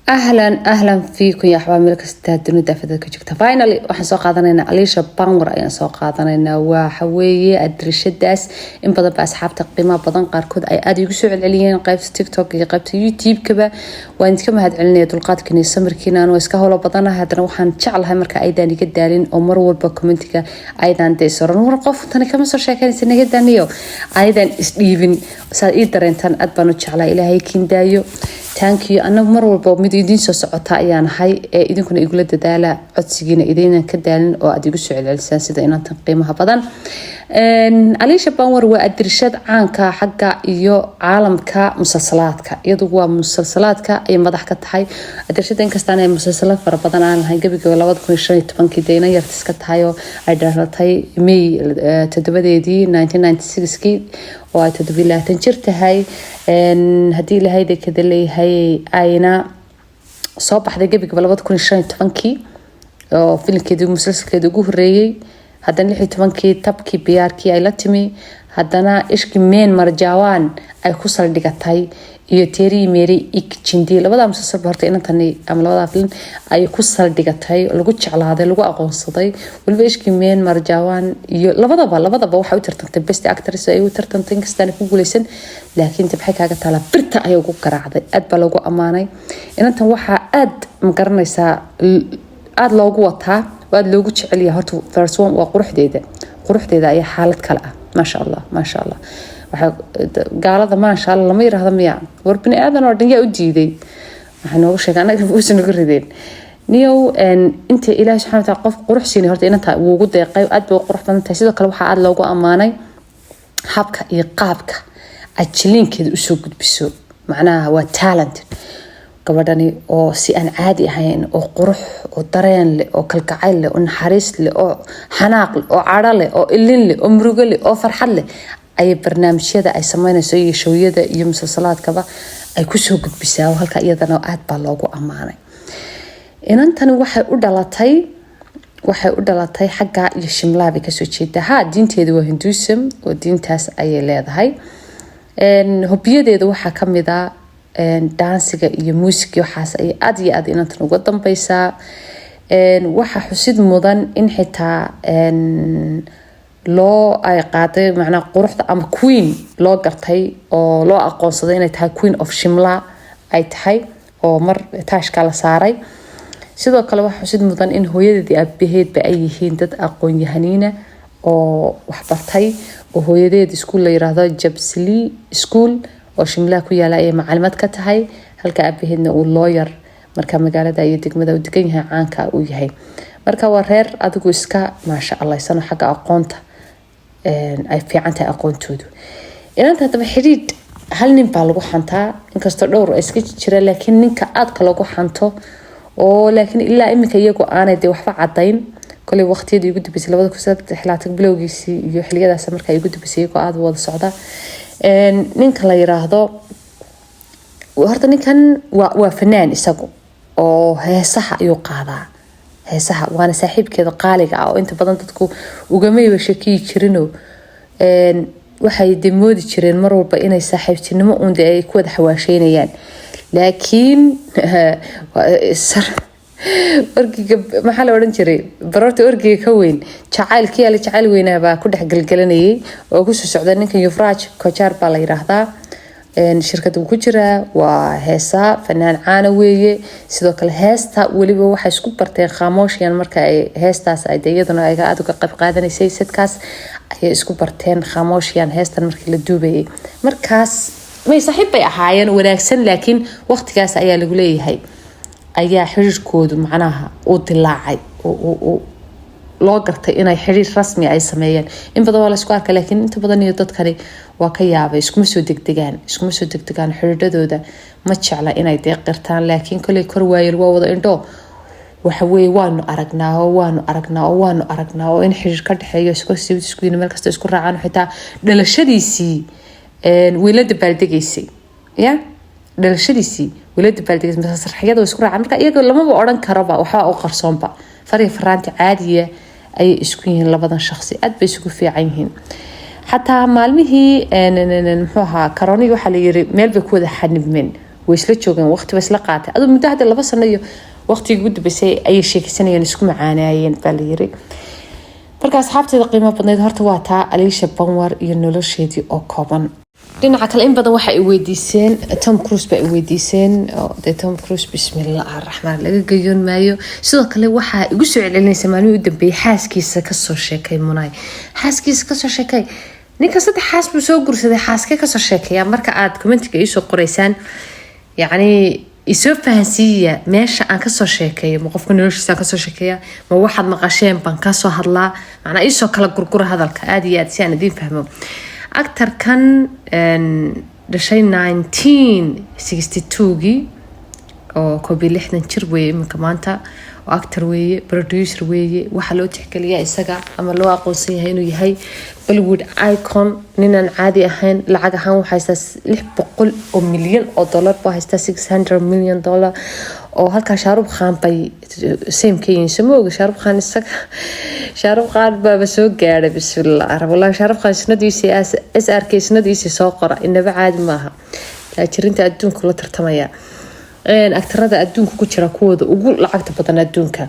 أهلا فيكم يا أحباب ملك استهدنوا دافدك كجكتا فاينالي waxaan soo qaadanayna Alicia Banwar ayaan soo qaadanayna waxa weeye adrishadaas in badan ba asxaabta qiimaha badan qaarkood ay aad igu soo celceliyeen qaybta TikTok iyo qaybta YouTube kaba waan idinka mahad celinaya dulqaadkiina samirkiina aan iska hawlo badan hadana waxaan jeclahay marka aydan iga daalin oo mar walba commentiga aydan deesoran war qof tan kama soo sheekanaysa naga daaniyo aydan isdhiibin saad ii dareentan aad baan u jeclaa Ilaahay kiin daayo thank you أنا مرة والبوم يدين سو سعطاء يعني هاي إذا كنا يقول الدلالة عدسينا إذا كدالن أو أدي قصوا على الأساس إذا إن تقيمها بدن Alicia Banwar وأدرشات عنك حق يو عالم كمسلسلات يدوا مسلسلات أي مدح كتحي أدرشات إنك استعنى مسلسلات فربضان عن هاي قبل ولا وضع كل شيء تبان كدينا يرتس كتحيو أدرشتهاي مي تدبدي دي 1996 كي وتدبي لها تنشرت هاي إن هدي لهاي ده كده اللي هاي أينا صباح ده قبل ولا وضع كل شيء تبان كي أو فيلم كده مسلسل كده جوه رأي هادana 16 tabkii biyaarkii ay la timi hadana ishki meen marjawaan ay ku saldhigatay iyo teeri meeri ikjindi labada musalsal horta inantani ama labada film ay ku saldhigatay lagu jeclaaday lagu aqoonsaday waliba ishki meen marjawaan iyo labadaba waxa u tartantay best actress ay u tartantay kastaan ku guuleysan laakiin tabxay kaaga tala birta ay ugu garaacday aad ba lagu amaanay inantan waxa aad ma garanaysaa aad loogu wataa واد لوجو تشعليها هرتو فرسون وقروح ديدا أي حالة كلا ما شاء الله قال هذا ما شاء الله ما يرى هذا مياه وربني آذن وردنيا أجيدي إحنا وش أنا كفوس نقردين نيو إن أنت إله سبحانه وتعالى قف قروح سيني هرت إن أنت وجود دقيق أد بقروح فن تحسيد كلا وحا عاد لوجو أماني حبك يقابك أجلين كده أسوق بسوق معناها هو talent gabadhani oo si aan caadi ahayn oo qurux oo dareen leh oo kalgacayl leh oo naxariis leh oo xanaaq leh oo cadho leh oo ilin leh oo murugo leh oo farxad leh ay barnaamijyada ay sameynayso iyo showiyada iyo musalsalaadkaba ay ku soo gudbisaa halka iyadana aad baa loogu amaanay inantani waxay u dhalatay xagga iyo shimlaabi ka soo jeedaa diinteedu waa Hinduism oo diintaas ay leedahay hobbiyadeedu waxa kamid ah dansiga iyo muusiga waxaas ay aad iyo aad inantan uga dambaysaa waxa xusid mudan in xitaa loo ay qaaday macna quruxda ama queen loo gartay oo loo aqoonsaday inay tahay queen of Shimla ay tahay oo mar taashka la saaray sidoo kale waxa xusid mudan in hooyadeedii abaheed ba ay yihiin dad aqoon yahaniina oo wax bartay oo hooyadeed iskuul la yiraahdo Jabsli School oo Shimla ku yaala ay macluumaad ka tahay halka abaheedna uu lawyer marka magaalada iyo degmada uu degan yahay caanka uu yahay marka waa reer adigu iska ma sha Allah sano xagga aqoonta ay fiican tahay aqoontoodu inanta hadaba xiriid hal nin baa lagu xantaa inkastoo dhowr ay iska jira laakiin ninka aad ka lagu xanto oo laakiin ilaa imika iyagu aanay de waxba cadayn kale waqtiyadii ugu dibisay 2013 bilowgiisii iyo xiliyadaas marka ay ugu dibisay iyagu aad wada socda ninka la yiraahdo horta ninkan waa fanaan isagu oo heesaha ayuu qaadaa heesaha waana saaxiibkeeda qaaliga ah oo inta badan dadku ugamayba shakii jirino waxay demoodi jireen mar walba inay saaxiibtinimo uun ay ku wada xawaasheynayaan laakiin orgiga maxaa la oran jiray barorta orgiga ka weyn jacayl weynaa baa ku dhex galgalanayay oo ku soo socda ninkan Yuvraj Kochar baa la yiraahdaa shirkadu ku jira waa heesa fanaan caana weeye sidoo kale heesta waliba waxay isku barteen khamooshiyan marka ay heestaas ay iyaduna ay aad uga qayb qaadanaysay sidkaas ay isku barteen khamooshiyan heestan markii la duubayay markaas may saaxiib bay ahaayeen wanaagsan laakiin waqtigaas ayaa lagu leeyahay ayaa xiriirkoodu macnaha uu dilaacay oo loo gartay inay xiriir rasmi ay sameeyeen in badan waa la isku arkay laakiin inta badan iyo dadkani waa ka yaabay iskuma soo degdegaan xiriiradooda ma jecla inay deeqirtaan laakiin kale kor waayil waa wada indho waxa weey waanu aragnaa oo in xiriir ka dhaxeeyo isku meel kasta isku raacaan xitaa dhalashadiisii wiilada baaldegaysay dhalashadiisii wiilada baaldegaysay masraxiyada isku raacaan marka iyaga lama oran karo waxa uu qarsoonba faraanti caadiya ay isku yihiin labadan shakhsi aad bay isugu fiican yihiin حتى مالمهي muxuu ahaa karooni waxa la yiri meel bay ku wada xanibmeen ويسلا جوجان وقت بس لا قاطع adu muddo hadda 2 sano iyo waqtiga ugu dambeysay ay sheekaysanayeen isku macaanayeen baliyiri marka asxaabteeda qiimo badneed horta waa taa Alicia Banwar iyo nolosheedii oo kooban dhinaca kale in badan waxa ay weydiiseen Tom Cruise ba ay weydiiseen oo Tom Cruise bismillaahir rahmaan laga gayoon maayo sidoo kale waxa igu soo celinaysa maalin u dambeeyay xaaskiisa ka soo sheekay Munay xaaskiisa ka soo sheekay ninka saddex xaas buu soo gursaday xaaska ka soo sheekaya marka aad commentiga ay soo qoraysaan yani isoo fahansiiya meesha aan ka soo sheekayo ma qofka noloshiisa ka soo sheekaya ma waxaad maqasheen baan ka soo hadlaa macna isoo kala gurgura hadalka aad iyo aad si aan idin fahmo actor kan dhashay 1962 oo koobi 60 jir weeye iminka maanta oo actor weeye producer weeye waxa loo tixgeliyaa isaga ama loo aqoonsan yahay inuu yahay Bollywood icon ninaan caadi ahayn lacag ahaan waxa haysta $600 milyan baa haysta $600 million oo halka Shahrukh Khan bay same kayin samooga Shahrukh Khan isaga Shahrukh Khan baa soo gaaray bismillaah wallahi Shahrukh Khan sanadiisii SRK sanadiisii soo qora inaba caadi maaha laajirinta adduunka la tartamaya aktarada adduunka ku jira kuwooda ugu lacagta badan adduunka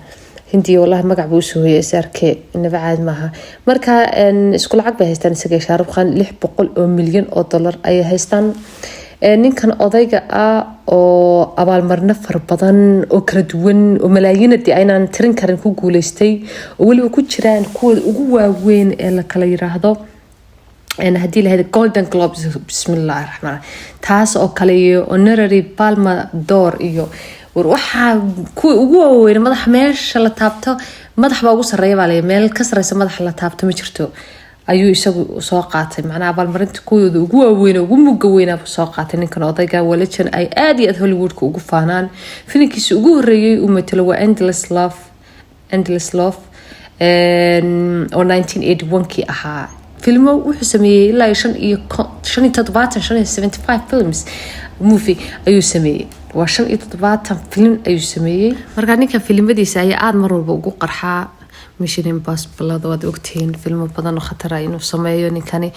hindiya wallahi magac buu soo hoyay SRK inaba caadi maaha marka isku lacag bay haystaan isaga Shahrukh Khan $600 milyan ay haystaan ninkan odayga ah oo abaalmarino far badan oo kala duwan oo malaayiinadii aynaan tirin karin ku guuleystay oo waliba ku jiraan kuwooda ugu waaweyn ee la kala yiraahdo hadii la hada Golden Globes bismillaahir rahmaan taas oo kale iyo honorary Palme d'Or iyo waxa kuwa ugu waaweyn madax meesha la taabto madax baa ugu sareeya baa meel ka sareysa madax la taabto ma jirto ayuu isagu soo qaatay macna abaalmarinta kuwooda ugu waaweyn ugu muga weyn buu soo qaatay ninkan odayga walajan ay aad iyo aad Hollywoodka ugu faanaan filimkiisa ugu horeeyay uu matalo waa Endless Love oo 1981 ahaa filmo wuxuu sameeyay ilaa 75 films movie ayuu sameeyay waa 75 film ayuu sameeyay marka ninka filmadiisa ay aad mar walba ugu qarxaa Mission Impossible wad ogtiin filmo badan oo khatar ah inuu sameeyo ninkani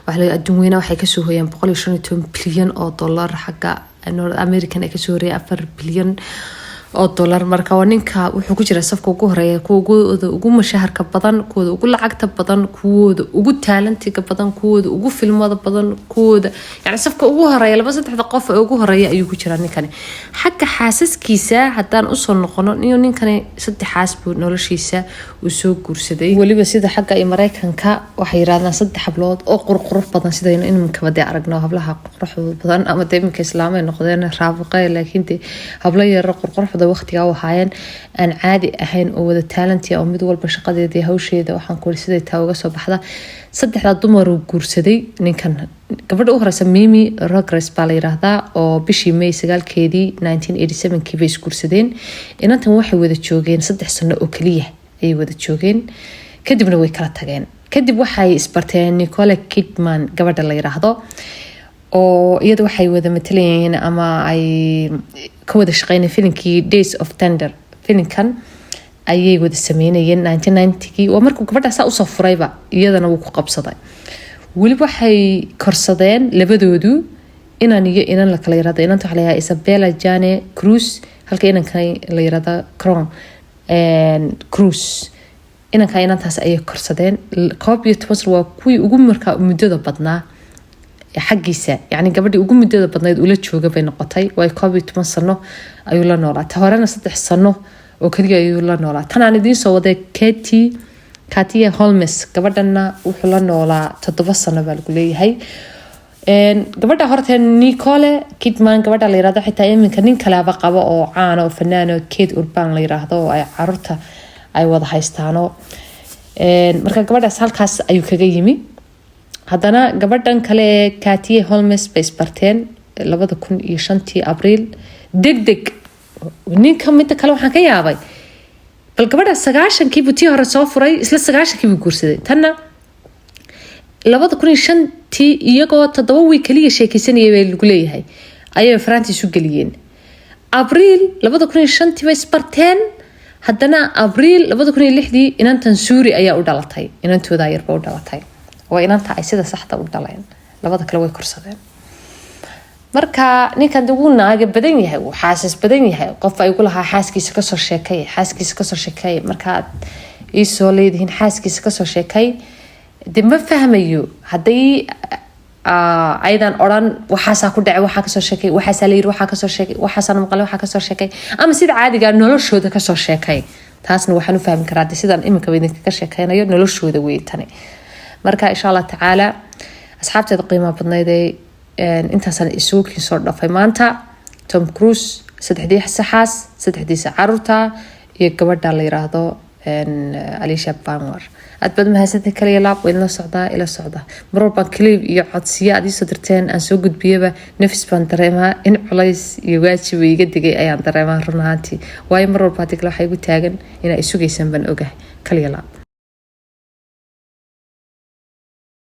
waxa la adduunweyna waxay ka soo hoyaan $150 bilyan xagga North American ay ka soo horeeyay $4 bilyan marka waa ninka wuxuu ku jira safka ugu horeeya kuwooda ugu mashaharka badan kuwooda ugu lacagta badan kuwooda ugu talentiga badan kuwooda ugu filmada badan kuwooda yani safka ugu horeeya 2-3 qof ee ugu horeeya ayuu ku jira ninkani xagga xaasaskiisa hadaan u soo noqono ninkani 3 xaas buu noloshiisa uu soo guursaday waliba sida xagga ay Mareykanka waxay yiraahdaan 3 hablood oo qurqurux badan sida inaan ka wada aragno hablaha quruxda badan ama deeminka islaamay noqdeen raafiqay laakiin hablo yar qurqurux waqtiga wahaayeen aan caadi ahayn oo wada talent oo mid walba shaqadeedii hawsheeda waxaan ku siday taa uga soo baxda 3 dumar uu guursaday ninkan gabadha u horeysa Mimi Rogers baa la yiraahdaa oo bishii May 9keedii 1987 bay guursadeen inantan waxay wada joogeen 3 sano oo kaliya ay wada joogeen kadibna way kala tageen kadib waxay isbarteen Nicole Kidman gabadha la yiraahdo oo iyada waxay wada matalayeen ama ay ka wada shaqeynay filimkii Days of Thunder filimkan ayay wada sameeyeen 1990kii waa markuu gabadhaas u soo furayba iyadana uu ku qabsaday waliba waxay korsadeen labadoodu inan la kala yiraahdo inanta waxa la yiraahdaa Isabella Jane Cruz halka inanka la yiraahdo Cruz inantaas ayay korsadeen koob iyo 10 waa kuwii ugu markaa muddada badnaa xaqiisa yani gabadhii ugu muddada badnayd ula jooga bay noqotay way koob iyo 10 sano ayuu la noolaa horena 3 sano oo kaliya ayuu la noolaa tan aan idin soo waday Katia Holmes gabadhana wuxuu la noolaa 7 sano baa lagu leeyahay gabadha horta Nicole Kidman gabadha la yiraahdo xitaa iminka nin kale aba qabo oo caan oo fanaan oo Kate Urban la yiraahdo oo ay carruurta ay wada haystaano marka gabadhaas halkaas ayuu kaga yimi haddana gabadhan kale Katia Holmes bay isbarteen 2005 Abriil degdeg ninka mid kale waxaan ka yaabay bal gabadha 9kii buu tii hore soo furay isla 9kii buu guursaday tanna 2005 iyagoo 7 wiil kaliya sheekaysanayay bay lagu leeyahay ayay Francis u galiyeen Abriil 2005 bay isbarteen haddana Abriil 2006 inantan Suuri ayaa u dhalatay inantooda yarba u dhalatay waa inanta ay sida saxda u dhaleen labada kale way korsadeen marka ninkan wuu naaga badan yahay wuu xaasas badan yahay qof ay ku lahaa xaaskiisa ka soo sheekay marka ii soo leedihiin xaaskiisa ka soo sheekay de ma fahmayo haday aydan oran waxaasa ku dhacay waxa ka soo sheekay waxaasa la yiri waxa ka soo sheekay waxaasa maqalay waxa ka soo sheekay ama sida caadiga noloshooda ka soo sheekay taasna waxaan u fahmi karaa sidaan imika weydinka ka sheekaynayo noloshooda weeytani marka insha Allah taala asxaabteeda qiimaha badnayd intaasaan isuukin soo dhafay maanta Tom Cruise saddexdiisa carruurta iyo gabadha la yiraahdo Alicia Bangor aad baad mahadsantahay kaliya laab weyn la socdaa ila socda marba clip iyo codsiyo aad soo dirteen aan soo gudbiyaba nafis baan dareemaa in culays iyo waajib iga digay ayaan dareemaa run ahaantii waayo marba hadii kale waxa igu taagan in ay sugaysan ban ogahay kaliya laab